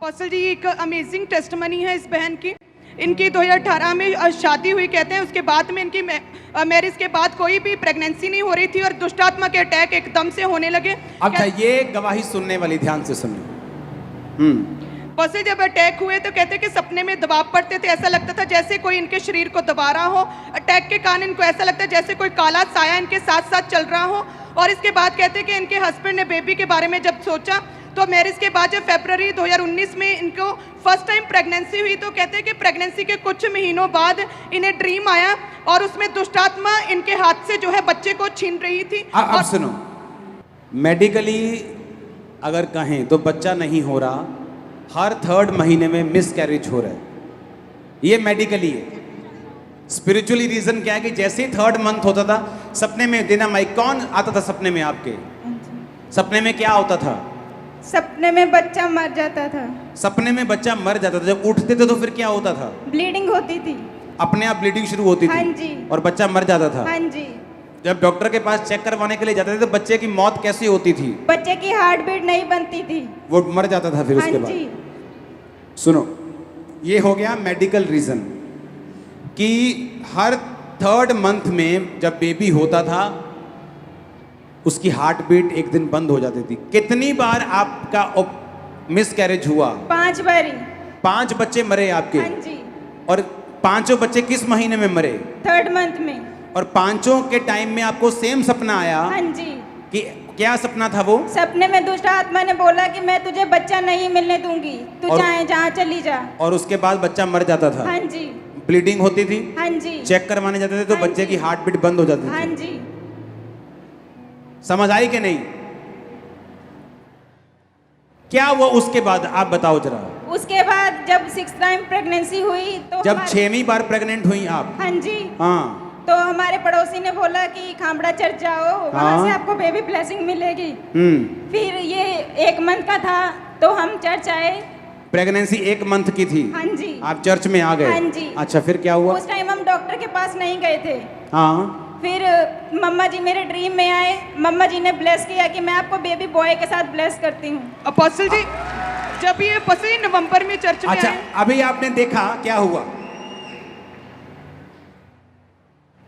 Apostle जी, एक amazing testimony है इस बहन की। इनकी 2018 में शादी हुई कहते हैं। उसके बाद में इनकी मैरिज के बाद कोई भी प्रेगनेंसी नहीं हो रही थी और दुष्टात्मा के अटैक एकदम से होने लगे। अच्छा, ये गवाही सुनने वाली, ध्यान से सुनिए। बस जब अटैक हुए तो कहते कि सपने में दबाव पड़ते थे, ऐसा लगता था जैसे कोई इनके शरीर को दबा रहा हो। अटैक के कारण इनको ऐसा लगता है जैसे कोई काला साया इनके साथ साथ चल रहा हो। और इसके बाद कहते कि इनके हस्बैंड ने बेबी के बारे में जब सोचा तो मैरिज के बाद जब फरवरी 2019 में इनको फर्स्ट टाइम प्रेगनेंसी हुई तो कहते हैं कि प्रेगनेंसी के कुछ महीनों बाद इन्हें ड्रीम आया और उसमें दुष्टात्मा इनके हाथ से जो है बच्चे को छीन रही थी। अब सुनो, मेडिकली अगर कहें तो बच्चा नहीं हो रहा, हर 3rd महीने में मिसकैरेज हो रहा है, ये मेडिकली है। स्पिरिचुअली रीजन क्या है कि जैसे ही 3rd मंथ होता था, सपने में देना माइक, कौन आता था सपने में आपके? सपने में क्या होता था? सपने में बच्चा मर जाता था। सपने में बच्चा मर जाता था। जब उठते थे तो फिर क्या होता था? ब्लीडिंग होती थी। अपने आप ब्लीडिंग शुरू होती थी? हाँ जी। और बच्चा मर जाता था? हाँ जी। जब डॉक्टर के पास चेक करवाने के लिए जाते थे तो बच्चे की मौत कैसी होती थी? बच्चे की हार्ट बीट नहीं बनती थी, वो मर जाता था फिर हाँ उसके जी। बाद। सुनो, ये हो गया मेडिकल रीजन कि हर 3rd मंथ में जब बेबी होता था उसकी हार्ट बीट एक दिन बंद हो जाती थी। कितनी बार आपका मिसकैरेज हुआ? 5 बारी। 5 बच्चे मरे आपके? हाँ जी। और 5 बच्चे किस महीने में मरे? 3rd मंथ में। और 5 के टाइम में आपको सेम सपना आया? हाँ जी। कि क्या सपना था वो? सपने में दुष्ट आत्मा ने बोला कि मैं तुझे बच्चा नहीं मिलने दूंगी, तू चाहे जहाँ चली जा। और उसके बाद बच्चा मर जाता था? हाँ जी। ब्लीडिंग होती थी? हाँ जी। चेक करवाने जाते थे तो हाँ बच्चे जी। की हार्ट बीट बंद हो जाती हाँ थी? जी। समझ आई कि नहीं? क्या वो उसके बाद आप बताओ जरा। उसके बाद जब 6th टाइम प्रेगनेंसी हुई तो जब 6वीं बार प्रेग्नेंट हुई आप? हाँ जी। हाँ। तो हमारे पड़ोसी ने बोला कि खामड़ा चर्च जाओ, वहाँ से आपको बेबी ब्लेसिंग मिलेगी। फिर ये 1 मंथ का था तो हम चर्च आए। प्रेगनेंसी 1 मंथ की थी? हाँ जी। आप चर्च में आ गए? हाँ जी। अच्छा, फिर क्या हुआ? उस टाइम हम डॉक्टर के पास नहीं गए थे। हाँ। फिर मम्मा जी मेरे ड्रीम में आए। मम्मा जी ने ब्लेस किया कि मैं आपको बेबी बॉय के साथ ब्लेस करती हूँ। अपोस्टल जी, जब ये 25 नवंबर में चर्च में अच्छा, आए, अभी आपने देखा क्या हुआ?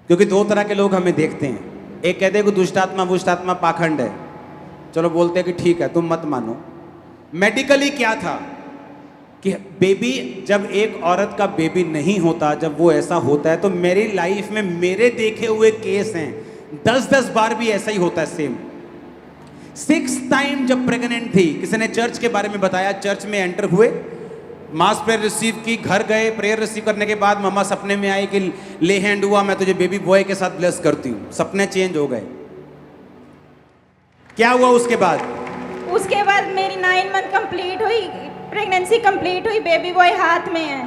क्योंकि 2 तरह के लोग हमें देखते हैं। एक कहते हैं कि दुष्टात्मा पाखंड है, चलो बोलते हैं कि ठीक है तुम मत मानो। मेडिकली क्या था कि बेबी, जब एक औरत का बेबी नहीं होता, जब वो ऐसा होता है तो मेरी लाइफ में मेरे देखे हुए केस हैं 10-10 बार भी ऐसा ही होता है सेम। 6th टाइम जब प्रेग्नेंट थी, किसी ने चर्च के बारे में बताया, चर्च में एंटर हुए, मास प्रेयर रिसीव की, घर गए, प्रेयर रिसीव करने के बाद मम्मा सपने में आई कि ले हैंड हुआ, मैं तुझे बेबी बॉय के साथ ब्लेस करती हूँ। सपने चेंज हो गए। क्या हुआ उसके बाद? उसके बाद मेरी 9 मंथ कंप्लीट हुई, प्रेगनेंसी कंप्लीट हुई, बेबी बॉय हाथ में है।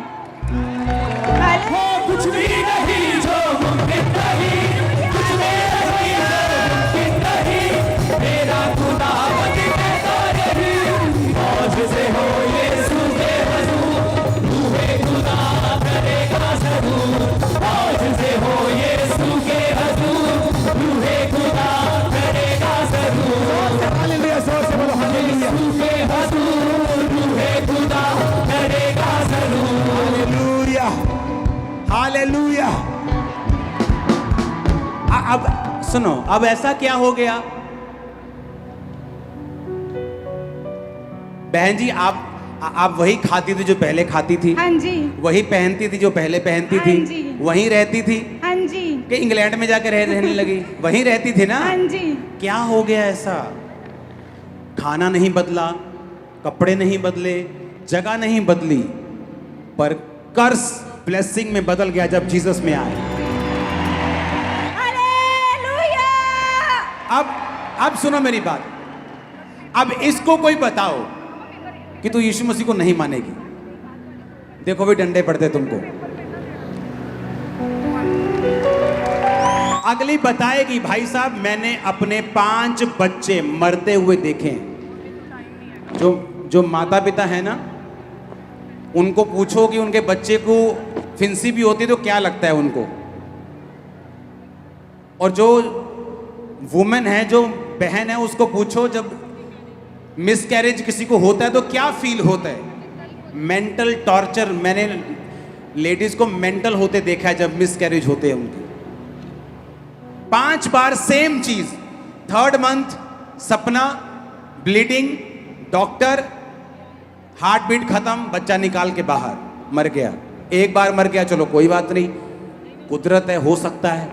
कुछ भी नहीं जो मुमकिन नहीं, कुछ भी नहीं जो मुमकिन नहीं, मेरा खुदा कहता नहीं, मौज से हो यीशु के हुजूर, रूहे खुदा करेगा ज़रूर, मौज से हो यीशु के हुजूर, रूहे खुदा करेगा ज़रूर। हालेलुया, जोर से बोलो हालेलुया। यीशु के हुजूर, रूहे खुदा करेगा ज़रूर। Hallelujah, hallelujah. अब सुनो, अब ऐसा क्या हो गया? बहन जी, आप वही खाती थी जो पहले खाती थी? हाँ जी। वही पहनती थी जो पहले पहनती हाँ थी? जी। वहीं रहती थी हाँ जी। कि इंग्लैंड में जाकर रहने लगी? वहीं रहती थी ना? हाँ जी। क्या हो गया ऐसा? खाना नहीं बदला, कपड़े नहीं बदले, जगह नहीं बदली, पर कर्स ब्लेसिंग में बदल गया जब जीसस में आए। हालेलुया। अब सुनो मेरी बात। अब इसको कोई बताओ कि तू यीशु मसीह को नहीं मानेगी, देखो भी डंडे पड़ते तुमको। अगली बताएगी भाई साहब मैंने अपने 5 बच्चे मरते हुए देखे हैं। जो माता पिता है ना, उनको पूछो कि उनके बच्चे को फिंसी भी होती तो क्या लगता है उनको। और जो वुमेन है, जो बहन है, उसको पूछो जब मिसकैरेज किसी को होता है तो क्या फील होता है। मेंटल टॉर्चर, मैंने लेडीज को मेंटल होते देखा है जब मिसकैरेज होते हैं उनके। 5 बार सेम चीज, 3rd मंथ सपना, ब्लीडिंग, डॉक्टर, हार्ट बीट खत्म, बच्चा निकाल के बाहर, मर गया। एक बार मर गया, चलो कोई बात नहीं, कुदरत है, हो सकता है,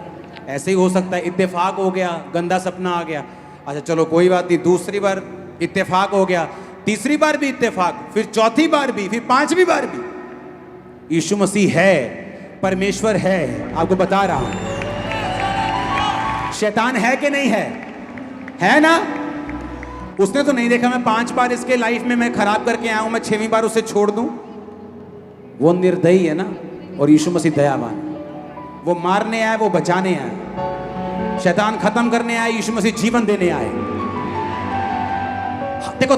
ऐसे ही हो सकता है, इत्तेफाक हो गया, गंदा सपना आ गया, अच्छा चलो कोई बात नहीं। दूसरी बार इत्तेफाक हो गया, तीसरी बार भी इत्तेफाक, फिर चौथी बार भी, फिर 5वीं बार भी। यीशु मसीह है, परमेश्वर है, आपको बता रहा हूं। शैतान है कि नहीं है ना? उसने तो नहीं देखा मैं 5 बार इसके लाइफ में मैं खराब करके आया हूं, मैं 6वीं बार उसे छोड़ दूं। वो निर्दयी है ना, और यीशु मसीह दयावान। वो मारने आए, वो बचाने आए। शैतान खत्म करने आए, यीशु मसीह जीवन देने आए। देखो,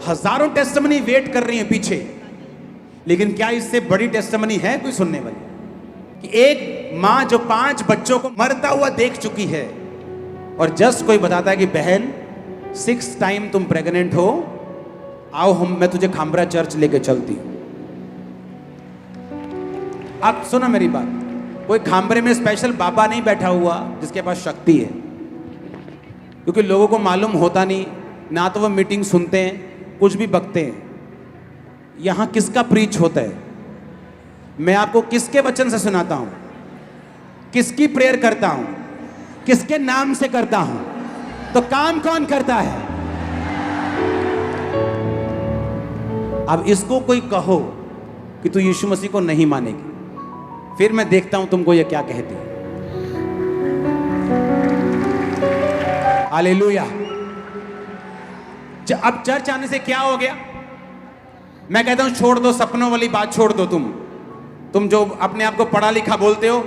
हजारों टेस्टिमनी वेट कर रही है पीछे, लेकिन क्या इससे बड़ी टेस्टिमनी है कोई सुनने वाली? कि एक मां जो 5 बच्चों को मरता हुआ देख चुकी है, और जस्ट कोई बताता है कि बहन 6th टाइम तुम प्रेग्नेंट हो, आओ मैं तुझे खामरा चर्च लेके चलती हूं। आप सुना मेरी बात, कोई खामरे में स्पेशल बाबा नहीं बैठा हुआ जिसके पास शक्ति है, क्योंकि लोगों को मालूम होता नहीं, ना तो वो मीटिंग सुनते हैं, कुछ भी बकते हैं। यहां किसका प्रीच होता है? मैं आपको किसके वचन से सुनाता हूं, किसकी प्रेयर करता हूं, किसके नाम से करता हूं, तो काम कौन करता है? अब इसको कोई कहो कि तू यीशु मसीह को नहीं मानेगी, फिर मैं देखता हूं तुमको ये क्या कहती है। हालेलुया। अब चर्च आने से क्या हो गया? मैं कहता हूं छोड़ दो सपनों वाली बात, छोड़ दो। तुम जो अपने आप को पढ़ा लिखा बोलते हो,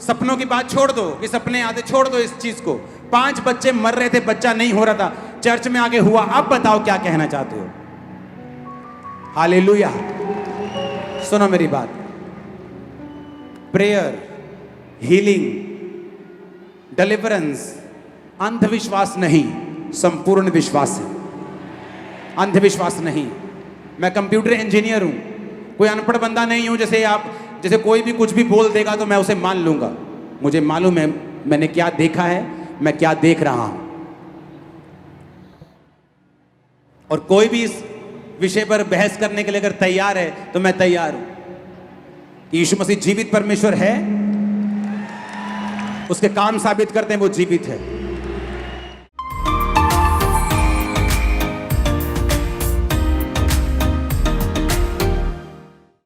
सपनों की बात छोड़ दो कि सपने आते, छोड़ दो इस चीज को। 5 बच्चे मर रहे थे, बच्चा नहीं हो रहा था, चर्च में आगे हुआ। अब बताओ क्या कहना चाहते हो? हालेलुया। सुनो मेरी बात, प्रेयर, हीलिंग, डिलीवरेंस अंधविश्वास नहीं, संपूर्ण विश्वास है। अंधविश्वास नहीं। मैं कंप्यूटर इंजीनियर हूं, कोई अनपढ़ बंदा नहीं हूं जैसे कोई भी कुछ भी बोल देगा तो मैं उसे मान लूंगा। मुझे मालूम है मैंने क्या देखा है, मैं क्या देख रहा हूं। और कोई भी इस विषय पर बहस करने के लिए अगर तैयार है तो मैं तैयार हूं। यीशु मसीह जीवित परमेश्वर है, उसके काम साबित करते हैं वो जीवित है।